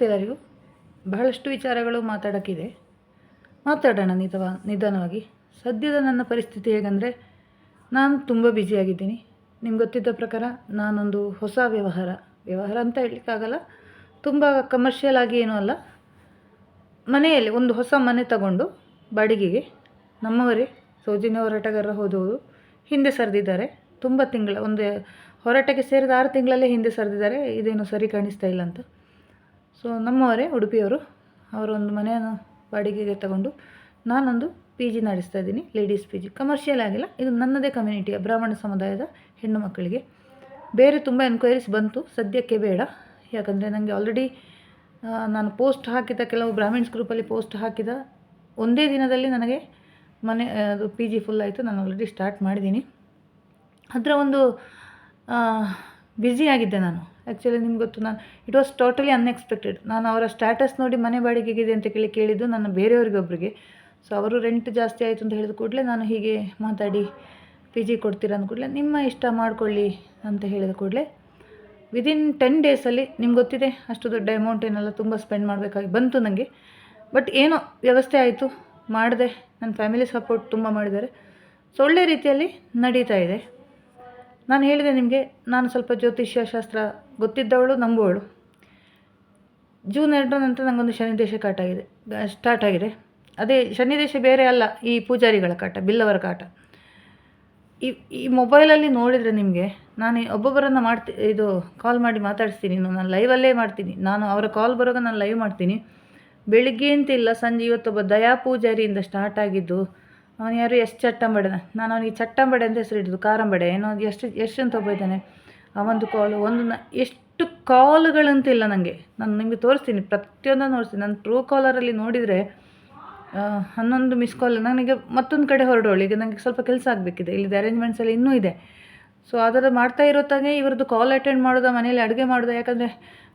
ನಮಸ್ತೆ ಎಲ್ಲರಿಗೂ. ಬಹಳಷ್ಟು ವಿಚಾರಗಳು ಮಾತಾಡೋಕ್ಕಿದೆ, ಮಾತಾಡೋಣ ನಿಧಾನವಾಗಿ. ಸದ್ಯದ ನನ್ನ ಪರಿಸ್ಥಿತಿ ಹೇಗೆಂದರೆ, ನಾನು ತುಂಬ ಬ್ಯುಸಿಯಾಗಿದ್ದೀನಿ. ನಿಮ್ಗೆ ಗೊತ್ತಿದ್ದ ಪ್ರಕಾರ ನಾನೊಂದು ಹೊಸ ವ್ಯವಹಾರ ಅಂತ ಹೇಳಲಿಕ್ಕಾಗಲ್ಲ, ತುಂಬ ಕಮರ್ಷಿಯಲ್ ಆಗಿ ಏನೂ ಅಲ್ಲ. ಮನೆಯಲ್ಲಿ ಒಂದು ಹೊಸ ಮನೆ ತಗೊಂಡು ಬಾಡಿಗೆಗೆ ನಮ್ಮವರೇ ಸೌಜನ್ಯ ಹೋರಾಟಗಾರರ ಹೋದವರು ಹಿಂದೆ ಸರಿದಿದ್ದಾರೆ. ತುಂಬ ತಿಂಗಳ ಒಂದು ಹೋರಾಟಕ್ಕೆ ಸೇರಿದ 6 ತಿಂಗಳಲ್ಲೇ ಹಿಂದೆ ಸರಿದಿದ್ದಾರೆ. ಇದೇನು ಸರಿ ಕಾಣಿಸ್ತಾ ಇಲ್ಲ ಅಂತ. ಸೊ ನಮ್ಮವರೇ ಉಡುಪಿಯವರು, ಅವರೊಂದು ಮನೆಯನ್ನು ಬಾಡಿಗೆಗೆ ತಗೊಂಡು ನಾನೊಂದು PG ನಡೆಸ್ತಾ ಇದ್ದೀನಿ. ಲೇಡೀಸ್ PG, ಕಮರ್ಷಿಯಲ್ ಆಗಿಲ್ಲ, ಇದು ನನ್ನದೇ ಕಮ್ಯುನಿಟಿಯ ಬ್ರಾಹ್ಮಣ ಸಮುದಾಯದ ಹೆಣ್ಣು ಮಕ್ಕಳಿಗೆ. ಬೇರೆ ತುಂಬ ಎನ್ಕ್ವೈರೀಸ್ ಬಂತು, ಸದ್ಯಕ್ಕೆ ಬೇಡ. ಯಾಕಂದರೆ ನನಗೆ ಆಲ್ರೆಡಿ ನಾನು ಪೋಸ್ಟ್ ಹಾಕಿದ, ಕೆಲವು ಬ್ರಾಹ್ಮಿಣ್ಸ್ ಗ್ರೂಪಲ್ಲಿ ಪೋಸ್ಟ್ ಹಾಕಿದ ಒಂದೇ ದಿನದಲ್ಲಿ ನನಗೆ ಅದು PG ಫುಲ್ ಆಯಿತು. ನಾನು ಆಲ್ರೆಡಿ ಸ್ಟಾರ್ಟ್ ಮಾಡಿದ್ದೀನಿ. ಅದರ ಒಂದು ಬ್ಯುಸಿಯಾಗಿದ್ದೆ ನಾನು. ಆ್ಯಕ್ಚುಲಿ ನಿಮ್ಗೆ ಗೊತ್ತು, ಇಟ್ ವಾಸ್ ಟೋಟಲಿ ಅನ್ಎಕ್ಸ್ಪೆಕ್ಟೆಡ್. ನಾನು ಅವರ ಸ್ಟ್ಯಾಟಸ್ ನೋಡಿ ಮನೆ ಬಾಡಿಗೆಗಿದೆ ಅಂತ ಕೇಳಿದ್ದು ನನ್ನ ಬೇರೆಯವರಿಗೊಬ್ಬರಿಗೆ. ಸೊ ಅವರು ರೆಂಟ್ ಜಾಸ್ತಿ ಆಯಿತು ಅಂತ ಹೇಳಿದ ಕೂಡಲೇ ನಾನು ಹೀಗೆ ಮಾತಾಡಿ PG ಕೊಡ್ತೀರಾ ಅಂದ ಕೂಡಲೇ ನಿಮ್ಮ ಇಷ್ಟ ಮಾಡಿಕೊಳ್ಳಿ ಅಂತ ಹೇಳಿದ ಕೂಡಲೇ ವಿದಿನ್ 10 ಡೇಸಲ್ಲಿ, ನಿಮ್ಗೆ ಗೊತ್ತಿದೆ ಅಷ್ಟು ದೊಡ್ಡ ಅಮೌಂಟ್ ಏನಲ್ಲ, ತುಂಬ ಸ್ಪೆಂಡ್ ಮಾಡಬೇಕಾಗಿ ಬಂತು ನನಗೆ. ಬಟ್ ಏನೋ ವ್ಯವಸ್ಥೆ ಆಯಿತು, ಮಾಡಿದೆ. ನನ್ನ ಫ್ಯಾಮಿಲಿ ಸಪೋರ್ಟ್ ತುಂಬ ಮಾಡಿದ್ದಾರೆ. ಸೊ ಒಳ್ಳೆ ರೀತಿಯಲ್ಲಿ ನಡೀತಾ ಇದೆ. ನಾನು ಹೇಳಿದೆ ನಿಮಗೆ, ನಾನು ಸ್ವಲ್ಪ ಜ್ಯೋತಿಷ್ಯ ಶಾಸ್ತ್ರ ಗೊತ್ತಿದ್ದವಳು, ನಂಬುವವಳು. ಜೂನ್ 2 ನಂತರ ನನಗೊಂದು ಶನಿದೇಶ ಸ್ಟಾರ್ಟ್ ಆಗಿದೆ. ಅದೇ ಶನಿದೇಶ ಬೇರೆ ಅಲ್ಲ, ಈ ಪೂಜಾರಿಗಳ ಕಾಟ, ಬಿಲ್ಲವರ ಕಾಟ. ಈ ಮೊಬೈಲಲ್ಲಿ ನೋಡಿದರೆ ನಿಮಗೆ, ನಾನು ಒಬ್ಬೊಬ್ಬರನ್ನು ಕಾಲ್ ಮಾಡಿ ಮಾತಾಡಿಸ್ತೀನಿ. ನಾನು ಲೈವಲ್ಲೇ ಮಾಡ್ತೀನಿ. ನಾನು ಅವರ ಕಾಲ್ ಬರುವಾಗ ನಾನು ಲೈವ್ ಮಾಡ್ತೀನಿ. ಬೆಳಿಗ್ಗೆ ಅಂತ ಇಲ್ಲ, ಸಂಜೆ. ಇವತ್ತೊಬ್ಬ ದಯಾ ಪೂಜಾರಿಯಿಂದ ಸ್ಟಾರ್ಟ್ ಆಗಿದ್ದು. ಅವನು ಯಾರು, ಚಟ್ಟಂಬಡೆ. ನಾನು ಅವನಿಗೆ ಚಟ್ಟಂಬಡೆ ಅಂತ ಹೆಸರು ಹಿಡಿದು ಕಾರಂಬಡೆ ಏನೋ ಎಷ್ಟು ಅಂತ ಒಬ್ಬ ಇದ್ದಾನೆ. ಆ ಒಂದು ಕಾಲು ಎಷ್ಟು ಕಾಲುಗಳಂತಿಲ್ಲ ನನಗೆ. ನಾನು ನಿಮಗೆ ತೋರಿಸ್ತೀನಿ, ಪ್ರತಿಯೊಂದನ್ನು ತೋರಿಸ್ತೀನಿ. ನಾನು ಟ್ರೂ ಕಾಲರಲ್ಲಿ ನೋಡಿದರೆ 11 ಮಿಸ್ ಕಾಲ್. ನನಗೆ ಮತ್ತೊಂದು ಕಡೆ ಹೊರಡೋಳು. ಈಗ ನನಗೆ ಸ್ವಲ್ಪ ಕೆಲಸ ಆಗಬೇಕಿದೆ, ಇಲ್ಲಿದೆ ಅರೇಂಜ್ಮೆಂಟ್ಸ್ ಎಲ್ಲ ಇನ್ನೂ ಇದೆ. ಸೊ ಅದರ ಮಾಡ್ತಾ ಇರೋತ್ತಾಗೆ ಇವ್ರದ್ದು ಕಾಲ್ ಅಟೆಂಡ್ ಮಾಡೋದು, ಮನೇಲಿ ಅಡುಗೆ ಮಾಡೋದು. ಯಾಕಂದರೆ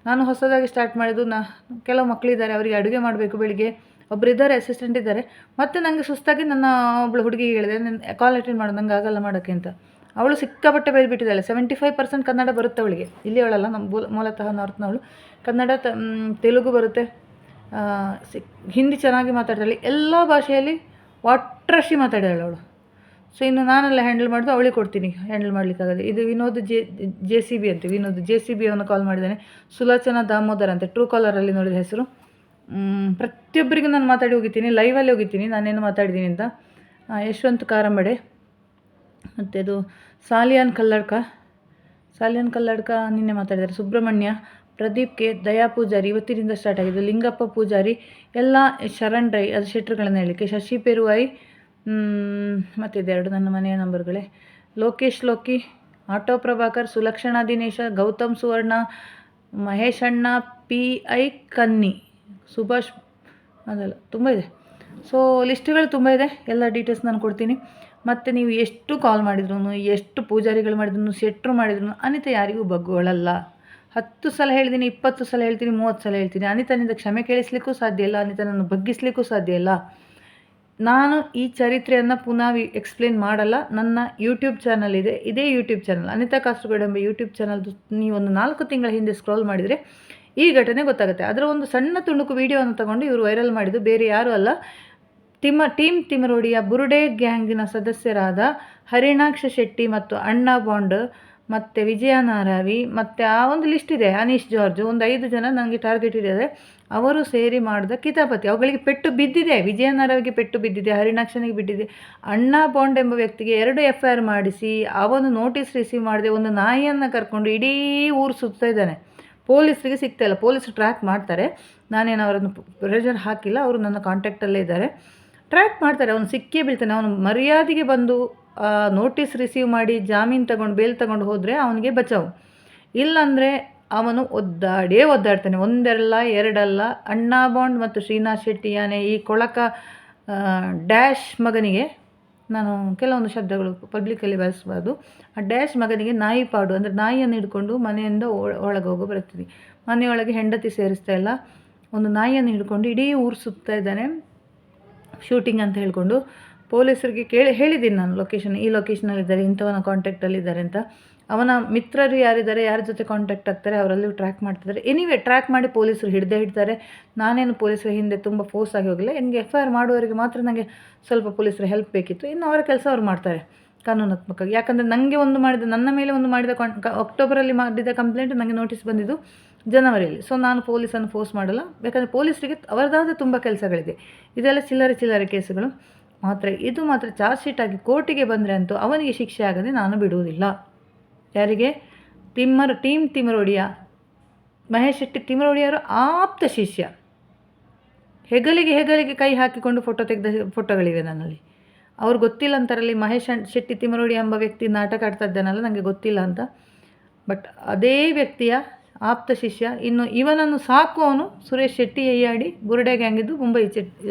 ನಾನು ಹೊಸದಾಗಿ ಸ್ಟಾರ್ಟ್ ಮಾಡಿದ್ದು. ಕೆಲವು ಮಕ್ಕಳಿದ್ದಾರೆ, ಅವರಿಗೆ ಅಡುಗೆ ಮಾಡಬೇಕು. ಬೆಳಿಗ್ಗೆ ಒಬ್ಬರು ಇದ್ದಾರೆ, ಅಸಿಸ್ಟೆಂಟ್ ಇದ್ದಾರೆ. ಮತ್ತು ನನಗೆ ಸುಸ್ತಾಗಿ ನನ್ನ ಒಬ್ಬಳು ಹುಡುಗಿಗೆ ಹೇಳಿದೆ, ಕಾಲ್ ಅಟೆಂಡ್ ಮಾಡೋದು ನಂಗೆ ಆಗಲ್ಲ ಮಾಡೋಕ್ಕೆ ಅಂತ. ಅವಳು ಸಿಕ್ಕಾಪಟ್ಟೆ ಬೈದ್ಬಿಟ್ಟಿದ್ದಾಳೆ. 75% ಕನ್ನಡ ಬರುತ್ತೆ ಅವಳಿಗೆ. ಇಲ್ಲಿ ಅವಳಲ್ಲ, ನಮ್ಮ ಮೂಲತಃ ನಾರ್ತ್ನವಳು. ಕನ್ನಡ, ತೆಲುಗು ಬರುತ್ತೆ, ಹಿಂದಿ ಚೆನ್ನಾಗಿ ಮಾತಾಡ್ತಾಳೆ. ಎಲ್ಲ ಭಾಷೆಯಲ್ಲಿ ವಾಟ್ರಶಿ ಮಾತಾಡಾಳೆ ಅವಳು. ಸೊ ಇನ್ನು ನಾನೆಲ್ಲ ಹ್ಯಾಂಡಲ್ ಮಾಡೋದು ಅವಳಿಗೆ ಕೊಡ್ತೀನಿ, ಹ್ಯಾಂಡಲ್ ಮಾಡಲಿಕ್ಕಾಗದೆ. ಇದು ವಿನೋದ್ JCB ಅಂತ, ವಿನೋದ್ JCB ಅವನು ಕಾಲ್ ಮಾಡಿದ್ದಾನೆ. ಸುಲೋಚನಾ ದಾಮೋದರ್ ಅಂತ ಟ್ರೂ ಕಾಲರಲ್ಲಿ ನೋಡಿದ ಹೆಸರು. ಪ್ರತಿಯೊಬ್ಬರಿಗೂ ನಾನು ಮಾತಾಡಿ ಹೋಗಿದ್ದೀನಿ, ಲೈವಲ್ಲಿ ಹೋಗಿದ್ದೀನಿ ನಾನೇನು ಮಾತಾಡಿದ್ದೀನಿ ಅಂತ. ಯಶವಂತ್ ಕಾರಂಬಡೆ, ಮತ್ತು ಅದು ಸಾಲಿಯಾನ್ ಕಲ್ಲಡ್ಕ ನಿನ್ನೆ ಮಾತಾಡಿದ್ದಾರೆ. ಸುಬ್ರಹ್ಮಣ್ಯ, ಪ್ರದೀಪ್ K, ದಯಾ ಪೂಜಾರಿ ಇವತ್ತಿನಿಂದ ಸ್ಟಾರ್ಟ್ ಆಗಿದೆ. ಲಿಂಗಪ್ಪ ಪೂಜಾರಿ, ಎಲ್ಲ ಶರಣ್ ರೈ, ಅದು ಶೆಟ್ರುಗಳನ್ನು ಹೇಳಲಿಕ್ಕೆ. ಶಶಿ ಪೆರುವಾಯಿ, ಮತ್ತು ಇದೆರಡು ನನ್ನ ಮನೆಯ ನಂಬರ್ಗಳೇ. ಲೋಕೇಶ್ ಲೋಕಿ, ಆಟೋ ಪ್ರಭಾಕರ್, ಸುಲಕ್ಷಣಾ ದಿನೇಶ, ಗೌತಮ್ ಸುವರ್ಣ, ಮಹೇಶ್ ಅಣ್ಣ, PI ಕನ್ನಿ, ಸುಭಾಷ್, ಅದೆಲ್ಲ ತುಂಬ ಇದೆ. ಸೊ ಲಿಸ್ಟ್ಗಳು ತುಂಬ ಇದೆ. ಎಲ್ಲ ಡೀಟೇಲ್ಸ್ ನಾನು ಕೊಡ್ತೀನಿ. ಮತ್ತು ನೀವು ಎಷ್ಟು ಕಾಲ್ ಮಾಡಿದ್ರು, ಎಷ್ಟು ಪೂಜಾರಿಗಳು ಮಾಡಿದ್ರು, ಶೆಟ್ರು ಮಾಡಿದ್ರು, ಅನಿತಾ ಯಾರಿಗೂ ಬಗ್ಗೋಳಲ್ಲ. 10 ಸಲ ಹೇಳಿದ್ದೀನಿ, 20 ಸಲ ಹೇಳ್ತೀನಿ, 30 ಸಲ ಹೇಳ್ತೀನಿ. ಅನಿತಾನಿಂದ ಕ್ಷಮೆ ಕೇಳಿಸ್ಲಿಕ್ಕೂ ಸಾಧ್ಯ ಇಲ್ಲ, ಅನಿತಾನನ್ನು ಬಗ್ಗಿಸ್ಲಿಕ್ಕೂ ಸಾಧ್ಯ ಇಲ್ಲ. ನಾನು ಈ ಚರಿತ್ರೆಯನ್ನು ಪುನಃ ಎಕ್ಸ್ಪ್ಲೇನ್ ಮಾಡಲ್ಲ. ನನ್ನ ಯೂಟ್ಯೂಬ್ ಚಾನಲ್ ಇದೆ, ಇದೇ ಯೂಟ್ಯೂಬ್ ಚಾನಲ್ ಅನಿತಾ ಕಾಸರಗೋಡು ಎಂಬ ಯೂಟ್ಯೂಬ್ ಚಾನಲ್ದು ನೀವೊಂದು 4 ತಿಂಗಳ ಹಿಂದೆ ಸ್ಕ್ರೋಲ್ ಮಾಡಿದರೆ ಈ ಘಟನೆ ಗೊತ್ತಾಗುತ್ತೆ. ಅದರ ಒಂದು ಸಣ್ಣ ತುಣುಕು ವಿಡಿಯೋವನ್ನು ತಗೊಂಡು ಇವರು ವೈರಲ್ ಮಾಡಿದ್ದು ಬೇರೆ ಯಾರೂ ಅಲ್ಲ, ಟೀಮ್ ತಿಮರೋಡಿಯ ಬುರುಡೆ ಗ್ಯಾಂಗಿನ ಸದಸ್ಯರಾದ ಹರಿಣಾಕ್ಷ ಶೆಟ್ಟಿ ಮತ್ತು ಅಣ್ಣಾ ಬಾಂಡ್ ಮತ್ತು ವಿಜಯ ನಾರಾವಿ, ಮತ್ತು ಆ ಒಂದು ಲಿಸ್ಟ್ ಇದೆ, ಅನೀಶ್ ಜಾರ್ಜ್, ಒಂದು 5 ಜನ ನನಗೆ ಟಾರ್ಗೆಟ್ ಇದ್ದಾರೆ. ಅವರು ಸೇರಿ ಮಾಡಿದ ಕಿತಾಪತಿ. ಅವುಗಳಿಗೆ ಪೆಟ್ಟು ಬಿದ್ದಿದೆ. ವಿಜಯ ನಾರಾವಿಗೆ ಪೆಟ್ಟು ಬಿದ್ದಿದೆ, ಹರಿಣಾಕ್ಷನಿಗೆ ಬಿದ್ದಿದೆ. ಅಣ್ಣಾ ಬಾಂಡ್ ಎಂಬ ವ್ಯಕ್ತಿಗೆ 2 FIR ಮಾಡಿಸಿ, ಅವನು ನೋಟಿಸ್ ರಿಸೀವ್ ಮಾಡದೆ ಒಂದು ನಾಯಿಯನ್ನು ಕರ್ಕೊಂಡು ಇಡೀ ಊರು ಸುತ್ತಾ ಇದ್ದಾನೆ. ಪೊಲೀಸರಿಗೆ ಸಿಗ್ತಾಯಿಲ್ಲ. ಪೊಲೀಸರು ಟ್ರ್ಯಾಕ್ ಮಾಡ್ತಾರೆ, ನಾನೇನು ಅವರನ್ನು ಪ್ರೆಷರ್ ಹಾಕಿಲ್ಲ, ಅವರು ನನ್ನ ಕಾಂಟ್ಯಾಕ್ಟಲ್ಲೇ ಇದ್ದಾರೆ. ಟ್ರ್ಯಾಕ್ ಮಾಡ್ತಾರೆ, ಅವನು ಸಿಕ್ಕೇ ಬೀಳ್ತಾನೆ. ಅವನು ಮರ್ಯಾದೆಗೆ ಬಂದು ನೋಟಿಸ್ ರಿಸೀವ್ ಮಾಡಿ ಜಾಮೀನು ತಗೊಂಡು ಬೇಲ್ ತಗೊಂಡು ಹೋದರೆ ಅವನಿಗೆ ಬಚಾವು. ಇಲ್ಲಾಂದರೆ ಅವನು ಒದ್ದಾಡ್ತಾನೆ. ಒಂದಲ್ಲ ಎರಡಲ್ಲ. ಅಣ್ಣಾ ಬಾಂಡ್ ಮತ್ತು ಶ್ರೀನಾಥ್ ಶೆಟ್ಟಿ ಯಾನೆ ಈ ಕೊಳಕ ಡ್ಯಾಶ್ ಮಗನಿಗೆ, ನಾನು ಕೆಲವೊಂದು ಶಬ್ದಗಳು ಪಬ್ಲಿಕಲ್ಲಿ ಬಳಸಬಾರ್ದು. ಆ ಡ್ಯಾಶ್ ಮಗನಿಗೆ ನಾಯಿ ಪಾಡು, ಅಂದರೆ ನಾಯಿಯನ್ನು ಹಿಡ್ಕೊಂಡು ಮನೆಯಿಂದ ಒಳಗೆ ಹೋಗೋ ಬರ್ತೀನಿ. ಮನೆಯೊಳಗೆ ಹೆಂಡತಿ ಸೇರಿಸ್ತಾ ಇಲ್ಲ, ಒಂದು ನಾಯಿಯನ್ನು ಹಿಡ್ಕೊಂಡು ಇಡೀ ಊರು ಸುತ್ತಾ ಇದ್ದಾನೆ, ಶೂಟಿಂಗ್ ಅಂತ ಹೇಳ್ಕೊಂಡು. ಪೊಲೀಸರಿಗೆ ಹೇಳಿದ್ದೀನಿ ನಾನು, ಈ ಲೊಕೇಶನಲ್ಲಿದ್ದಾರೆ, ಇಂಥವನ ಕಾಂಟ್ಯಾಕ್ಟಲ್ಲಿದ್ದಾರೆ ಅಂತ. ಅವನ ಮಿತ್ರರು ಯಾರಿದ್ದಾರೆ, ಯಾರ ಜೊತೆ ಕಾಂಟ್ಯಾಕ್ಟ್ ಆಗ್ತಾರೆ, ಅವರಲ್ಲೂ ಟ್ರ್ಯಾಕ್ ಮಾಡ್ತಿದ್ದಾರೆ. ಎನಿವೇ ಟ್ರ್ಯಾಕ್ ಮಾಡಿ ಪೊಲೀಸರು ಹಿಡ್ತಾರೆ. ನಾನೇನು ಪೊಲೀಸರ ಹಿಂದೆ ತುಂಬ ಫೋರ್ಸ್ ಆಗಿ ಹೋಗಿಲ್ಲ. ನನಗೆ FIR ಮಾಡುವವರಿಗೆ ಮಾತ್ರ ನನಗೆ ಸ್ವಲ್ಪ ಪೊಲೀಸರ ಹೆಲ್ಪ್ ಬೇಕಿತ್ತು. ಇನ್ನು ಅವರ ಕೆಲಸ ಅವ್ರು ಮಾಡ್ತಾರೆ ಕಾನೂನಾತ್ಮಕವಾಗಿ. ಯಾಕಂದರೆ ನನಗೆ ನನ್ನ ಮೇಲೆ ಒಂದು ಮಾಡಿದ ಅಕ್ಟೋಬರಲ್ಲಿ ಮಾಡಿದ ಕಂಪ್ಲೇಂಟ್ ನನಗೆ ನೋಟಿಸ್ ಬಂದಿದ್ದು ಜನವರಿಯಲ್ಲಿ. ಸೊ ನಾನು ಪೊಲೀಸನ್ನು ಫೋರ್ಸ್ ಮಾಡಲ್ಲ. ಯಾಕಂದರೆ ಪೊಲೀಸರಿಗೆ ಅವರದಾದ ತುಂಬ ಕೆಲಸಗಳಿದೆ. ಇದೆಲ್ಲ ಚಿಲ್ಲರೆ ಕೇಸುಗಳು ಮಾತ್ರ. ಇದು ಮಾತ್ರ ಚಾರ್ಜ್ ಶೀಟ್ ಆಗಿ ಕೋರ್ಟಿಗೆ ಬಂದರೆ ಅಂತೂ ಅವನಿಗೆ ಶಿಕ್ಷೆ ಆಗದೆ ನಾನು ಬಿಡುವುದಿಲ್ಲ. ಯಾರಿಗೆ? ಟೀಮ್ ತಿಮರೋಡಿಯ ಮಹೇಶ್ ಶೆಟ್ಟಿ ತಿಮರೋಡಿಯವರ ಆಪ್ತ ಶಿಷ್ಯ. ಹೆಗಲಿಗೆ ಕೈ ಹಾಕಿಕೊಂಡು ಫೋಟೋ ತೆಗೆದ ಫೋಟೋಗಳಿವೆ ನನ್ನಲ್ಲಿ. ಅವ್ರು ಗೊತ್ತಿಲ್ಲ ಅಂತಾರಲ್ಲಿ ಮಹೇಶ್ ಶೆಟ್ಟಿ ತಿಮರೋಡಿ ಎಂಬ ವ್ಯಕ್ತಿ ನಾಟಕ ಆಡ್ತಾ ಇದ್ದಾನಲ್ಲ, ನನಗೆ ಗೊತ್ತಿಲ್ಲ ಅಂತ. ಬಟ್ ಅದೇ ವ್ಯಕ್ತಿಯ ಆಪ್ತ ಶಿಷ್ಯ. ಇನ್ನು ಇವನನ್ನು ಸಾಕುವವನು ಸುರೇಶ್ ಶೆಟ್ಟಿ ಅಯ್ಯಾಡಿ, ಬುರುಡೆ ಗ್ಯಾಂಗಿದ್ದು ಮುಂಬೈ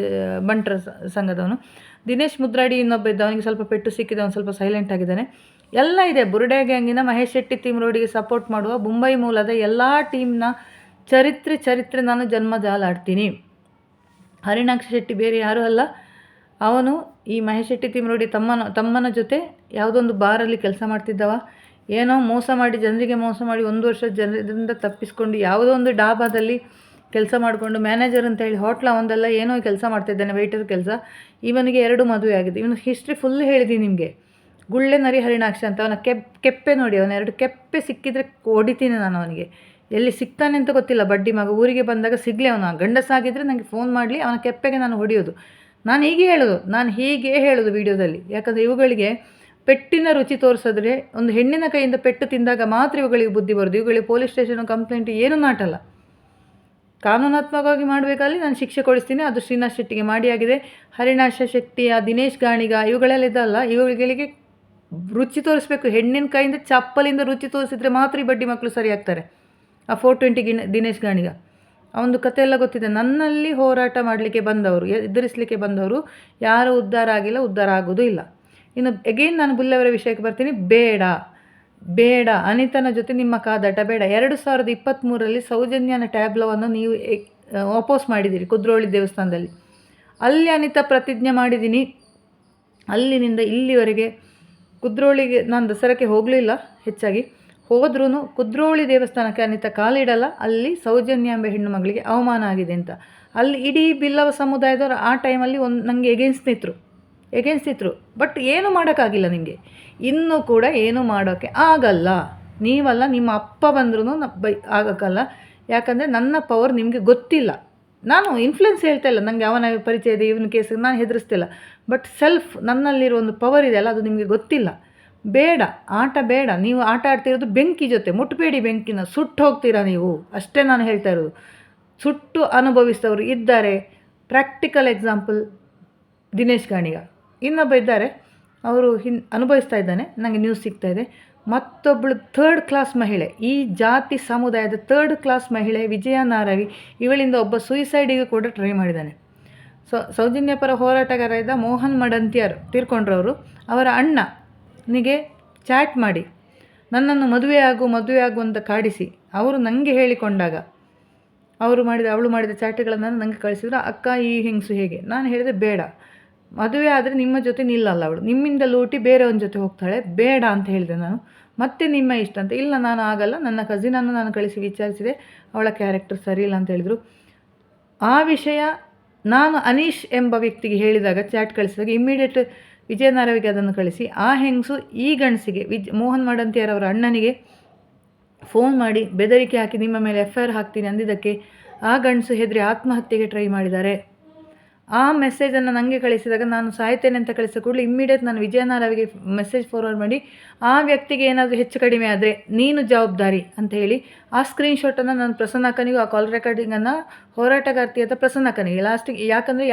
ಬಂಟರ ಸಂಘದವನು. ದಿನೇಶ್ ಮುದ್ರಾಡಿ ಇನ್ನೊಬ್ಬ ಇದ್ದ, ಅವನಿಗೆ ಸ್ವಲ್ಪ ಪೆಟ್ಟು ಸಿಕ್ಕಿದೆ, ಅವನು ಸ್ವಲ್ಪ ಸೈಲೆಂಟ್ ಆಗಿದ್ದಾನೆ. ಎಲ್ಲ ಇದೆ. ಬುರುಡೆ ಗ್ಯಾಂಗಿನ ಮಹೇಶ್ ಶೆಟ್ಟಿ ತಿಮರೋಡಿಗೆ ಸಪೋರ್ಟ್ ಮಾಡುವ ಮುಂಬೈ ಮೂಲದ ಎಲ್ಲ ಟೀಮ್ನ ಚರಿತ್ರೆ ನಾನು ಜನ್ಮಜಾಲಾಡ್ತೀನಿ. ಹರಿಣಾಕ್ಷ ಶೆಟ್ಟಿ ಬೇರೆ ಯಾರೂ ಅಲ್ಲ. ಅವನು ಈ ಮಹೇಶ್ ಶೆಟ್ಟಿ ತಿಮರೋಡಿ ತಮ್ಮನ ಜೊತೆ ಯಾವುದೊಂದು ಬಾರಲ್ಲಿ ಕೆಲಸ ಮಾಡ್ತಿದ್ದವ. ಏನೋ ಜನರಿಗೆ ಮೋಸ ಮಾಡಿ 1 ವರ್ಷ ಜನರಿಂದ ತಪ್ಪಿಸ್ಕೊಂಡು ಯಾವುದೋ ಒಂದು ಡಾಬಾದಲ್ಲಿ ಕೆಲಸ ಮಾಡಿಕೊಂಡು ಮ್ಯಾನೇಜರ್ ಅಂತ ಹೇಳಿ ಹೋಟ್ಲ ಒಂದಲ್ಲ ಏನೋ ಕೆಲಸ ಮಾಡ್ತಿದ್ದಾನೆ, ವೆಯ್ಟರ್ ಕೆಲಸ. ಇವನಿಗೆ 2 ಮದುವೆ ಆಗಿದೆ. ಇವನು ಹಿಸ್ಟ್ರಿ ಫುಲ್ ಹೇಳಿದ್ದೀನಿ ನಿಮಗೆ. ಗುಳ್ಳೆ ನರಿ ಹರಿಣಾಕ್ಷ ಅಂತ. ಅವನ ಕೆಪ್ಪೆ ನೋಡಿ, ಅವನ 2 ಕೆಪ್ಪೆ ಸಿಕ್ಕಿದರೆ ಹೊಡಿತೀನಿ ನಾನು ಅವನಿಗೆ. ಎಲ್ಲಿ ಸಿಗ್ತಾನೆ ಅಂತ ಗೊತ್ತಿಲ್ಲ. ಬಡ್ಡಿ ಮಗ ಊರಿಗೆ ಬಂದಾಗ ಸಿಗಲಿ. ಅವನು ಗಂಡಸಾಗಿದ್ದರೆ ನನಗೆ ಫೋನ್ ಮಾಡಲಿ, ಅವನ ಕೆಪ್ಪೆಗೆ ನಾನು ಹೊಡೆಯೋದು. ನಾನು ಹೀಗೆ ಹೇಳೋದು ವೀಡಿಯೋದಲ್ಲಿ. ಯಾಕಂದರೆ ಇವುಗಳಿಗೆ ಪೆಟ್ಟಿನ ರುಚಿ ತೋರಿಸಿದ್ರೆ, ಒಂದು ಹೆಣ್ಣಿನ ಕೈಯಿಂದ ಪೆಟ್ಟು ತಿಂದಾಗ ಮಾತ್ರ ಇವುಗಳಿಗೆ ಬುದ್ಧಿ ಬರೋದು. ಇವುಗಳಿಗೆ ಪೊಲೀಸ್ ಸ್ಟೇಷನ್ ಕಂಪ್ಲೇಂಟ್ ಏನೂ ನಾಟಲ್ಲ. ಕಾನೂನಾತ್ಮಕವಾಗಿ ಮಾಡಬೇಕಾದ್ರೆ ನಾನು ಶಿಕ್ಷೆ ಕೊಡಿಸ್ತೀನಿ. ಅದು ಶ್ರೀನಾಥ್ ಶೆಟ್ಟಿಗೆ ಮಾಡಿಯಾಗಿದೆ. ಹರಿಣಾಕ್ಷ ಶೆಟ್ಟಿಯ ದಿನೇಶ್ ಗಾಣಿಗ ಇವುಗಳೆಲ್ಲ ಇದಲ್ಲ. ಇವುಗಳಿಗೆ ರುಚಿ ತೋರಿಸ್ಬೇಕು. ಹೆಣ್ಣಿನ ಕೈಯಿಂದ ಚಪ್ಪಲಿಂದ ರುಚಿ ತೋರಿಸಿದ್ರೆ ಮಾತ್ರ ಈ ಬಡ್ಡಿ ಮಕ್ಕಳು ಸರಿ ಆಗ್ತಾರೆ. ಆ 420 ದಿನೇಶ್ ಗಾಣಿಗ ಅವನದು ಕತೆ ಎಲ್ಲ ಗೊತ್ತಿದೆ. ನನ್ನಲ್ಲಿ ಹೋರಾಟ ಮಾಡಲಿಕ್ಕೆ ಬಂದವರು, ಎದುರಿಸಲಿಕ್ಕೆ ಬಂದವರು ಯಾರೂ ಉದ್ಧಾರ ಆಗಿಲ್ಲ, ಉದ್ಧಾರ ಆಗೋದು ಇಲ್ಲ. ಇನ್ನು ಎಗೇನ್ ನಾನು ಬುಲ್ಲವರ ವಿಷಯಕ್ಕೆ ಬರ್ತೀನಿ. ಬೇಡ ಅನಿತನ ಜೊತೆ ನಿಮ್ಮ ಕಾದಾಟ ಬೇಡ. 2023ರಲ್ಲಿ ಸೌಜನ್ಯನ ಟ್ಯಾಬ್ಲೋವನ್ನು ನೀವು ಅಪೋಸ್ ಮಾಡಿದ್ದೀರಿ ಕುದ್ರೋಳಿ ದೇವಸ್ಥಾನದಲ್ಲಿ. ಅಲ್ಲಿ ಅನಿತಾ ಪ್ರತಿಜ್ಞೆ ಮಾಡಿದ್ದೀನಿ. ಅಲ್ಲಿನಿಂದ ಇಲ್ಲಿವರೆಗೆ ಕುದ್ರೋಳಿಗೆ ನಾನು ದಸರಾಕ್ಕೆ ಹೋಗಲಿಲ್ಲ. ಹೆಚ್ಚಾಗಿ ಹೋದ್ರೂ ಕುದ್ರೋಳಿ ದೇವಸ್ಥಾನಕ್ಕೆ ಅನಿತಾ ಕಾಲಿಡಲ್ಲ. ಅಲ್ಲಿ ಸೌಜನ್ಯ ಎಂಬ ಹೆಣ್ಣು ಮಗಳಿಗೆ ಅವಮಾನ ಆಗಿದೆ ಅಂತ. ಅಲ್ಲಿ ಇಡೀ ಬಿಲ್ಲವ ಸಮುದಾಯದವರು ಆ ಟೈಮಲ್ಲಿ ನನಗೆ ಎಗೇನ್ಸ್ಟ್ ನಿಂತರು. ಬಟ್ ಏನೂ ಮಾಡೋಕ್ಕಾಗಿಲ್ಲ. ನಿಮಗೆ ಇನ್ನೂ ಕೂಡ ಏನೂ ಮಾಡೋಕ್ಕೆ ಆಗಲ್ಲ. ನೀವಲ್ಲ, ನಿಮ್ಮ ಅಪ್ಪ ಬಂದ್ರೂ ಆಗೋಕ್ಕಲ್ಲ. ಯಾಕಂದರೆ ನನ್ನ ಪವರ್ ನಿಮಗೆ ಗೊತ್ತಿಲ್ಲ. ನಾನು ಇನ್ಫ್ಲುಯೆನ್ಸ್ ಹೇಳ್ತಾ ಇಲ್ಲ. ನನಗೆ ಅವನ ಪರಿಚಯ ಇದೆ, ಇವನ ಕೇಸಿಗೆ ನಾನು ಹೆದರಿಸ್ತಿಲ್ಲ. ಬಟ್ ನನ್ನಲ್ಲಿರೋ ಒಂದು ಪವರ್ ಇದೆಯಲ್ಲ, ಅದು ನಿಮಗೆ ಗೊತ್ತಿಲ್ಲ. ಬೇಡ. ನೀವು ಆಟ ಆಡ್ತಿರೋದು ಬೆಂಕಿ ಜೊತೆ. ಮುಟ್ಟಬೇಡಿ ಬೆಂಕಿನ, ಸುಟ್ಟು ಹೋಗ್ತೀರಾ ನೀವು. ಅಷ್ಟೇ ನಾನು ಹೇಳ್ತಾ ಇರೋದು. ಸುಟ್ಟು ಅನುಭವಿಸಿದವರು ಇದ್ದಾರೆ. Practical example Dinesh Ganiga. ಇನ್ನೊಬ್ಬ ಇದ್ದಾರೆ, ಅವರು ಅನುಭವಿಸ್ತಾ ಇದ್ದಾನೆ. ನನಗೆ ನ್ಯೂಸ್ ಸಿಗ್ತಾ ಇದೆ. ಮತ್ತೊಬ್ಬಳು 3rd ಕ್ಲಾಸ್ ಮಹಿಳೆ, ಈ ಜಾತಿ ಸಮುದಾಯದ 3rd ಕ್ಲಾಸ್ ಮಹಿಳೆ ವಿಜಯ ನಾರವಿ. ಇವಳಿಂದ ಒಬ್ಬ ಸುಯಿಸೈಡಿಗೆ ಕೂಡ ಟ್ರೈ ಮಾಡಿದ್ದಾನೆ. ಸೌಜನ್ಯ ಪರ ಹೋರಾಟಗಾರ ಇದ್ದ ಮೋಹನ್ ಮಡಂತಿಯರ್ ತೀರ್ಕೊಂಡ್ರವರು. ಅವರ ಅಣ್ಣನಿಗೆ ಚಾಟ್ ಮಾಡಿ ನನ್ನನ್ನು ಮದುವೆ ಆಗು ಅಂತ ಕಾಡಿಸಿ ಅವರು ನನಗೆ ಹೇಳಿಕೊಂಡಾಗ ಅವಳು ಮಾಡಿದ ಚಾಟ್ಗಳನ್ನು ನನಗೆ ಕಳಿಸಿದ್ರು. ಅಕ್ಕ, ಈ ಹೆಂಗಸು ಹೇಗೆ? ನಾನು ಹೇಳಿದೆ ಬೇಡ, ಮದುವೆ ಆದರೆ ನಿಮ್ಮ ಜೊತೆ ನಿಲ್ಲಲ್ಲ ಅವಳು, ನಿಮ್ಮಿಂದ ಲೂಟಿ ಬೇರೆಯವನ ಜೊತೆ ಹೋಗ್ತಾಳೆ, ಬೇಡ ಅಂತ ಹೇಳಿದೆ ನಾನು. ಮತ್ತೆ ನಿಮ್ಮ ಇಷ್ಟ ಅಂತ. ಇಲ್ಲ, ನಾನು ಆಗಲ್ಲ. ನನ್ನ ಕಸಿನನ್ನು ನಾನು ಕಳಿಸಿ ವಿಚಾರಿಸಿದೆ, ಅವಳ ಕ್ಯಾರೆಕ್ಟರ್ ಸರಿ ಇಲ್ಲ ಅಂತ ಹೇಳಿದರು. ಆ ವಿಷಯ ನಾನು ಅನೀಶ್ ಎಂಬ ವ್ಯಕ್ತಿಗೆ ಹೇಳಿದಾಗ, ಚಾಟ್ ಕಳಿಸಿದಾಗ ಇಮ್ಮಿಡಿಯೇಟ್ ವಿಜಯನಾರವಿಗೆ ಅದನ್ನು ಕಳಿಸಿ, ಆ ಹೆಂಗಸು ಈ ಗಂಡಸಿಗೆ ಮೋಹನ್ ಮಡಂತಿಯರವರ ಅಣ್ಣನಿಗೆ ಫೋನ್ ಮಾಡಿ ಬೆದರಿಕೆ ಹಾಕಿ ನಿಮ್ಮ ಮೇಲೆ FIR ಹಾಕ್ತೀನಿ ಅಂದಿದ್ದಕ್ಕೆ ಆ ಗಂಡಸು ಹೆದರಿ ಆತ್ಮಹತ್ಯೆಗೆ ಟ್ರೈ ಮಾಡಿದ್ದಾರೆ. ಆ ಮೆಸೇಜನ್ನು ನನಗೆ ಕಳಿಸಿದಾಗ ನಾನು ಸಾಯ್ತೇನೆ ಅಂತ ಕಳಿಸಿದ ಕೂಡಲೇ ಇಮ್ಮಿಡಿಯೇಟ್ ನಾನು ವಿಜಯನಾರವಿಗೆ ಮೆಸೇಜ್ ಫಾರ್ವರ್ಡ್ ಮಾಡಿ, ಆ ವ್ಯಕ್ತಿಗೆ ಏನಾದರೂ ಹೆಚ್ಚು ಕಡಿಮೆ ಆದರೆ ನೀನು ಜವಾಬ್ದಾರಿ ಅಂತ ಹೇಳಿ ಆ ಸ್ಕ್ರೀನ್ಶಾಟನ್ನು ನಾನು ಪ್ರಸನ್ನಕ್ಕನಿಗೂ, ಆ ಕಾಲ್ ರೆಕಾರ್ಡಿಂಗನ್ನು ಹೋರಾಟಗಾರ್ತಿಯಾದ ಪ್ರಸನ್ನಕ್ಕನಿಗೆ ಲಾಸ್ಟಿಗೆ, ಯಾಕಂದರೆ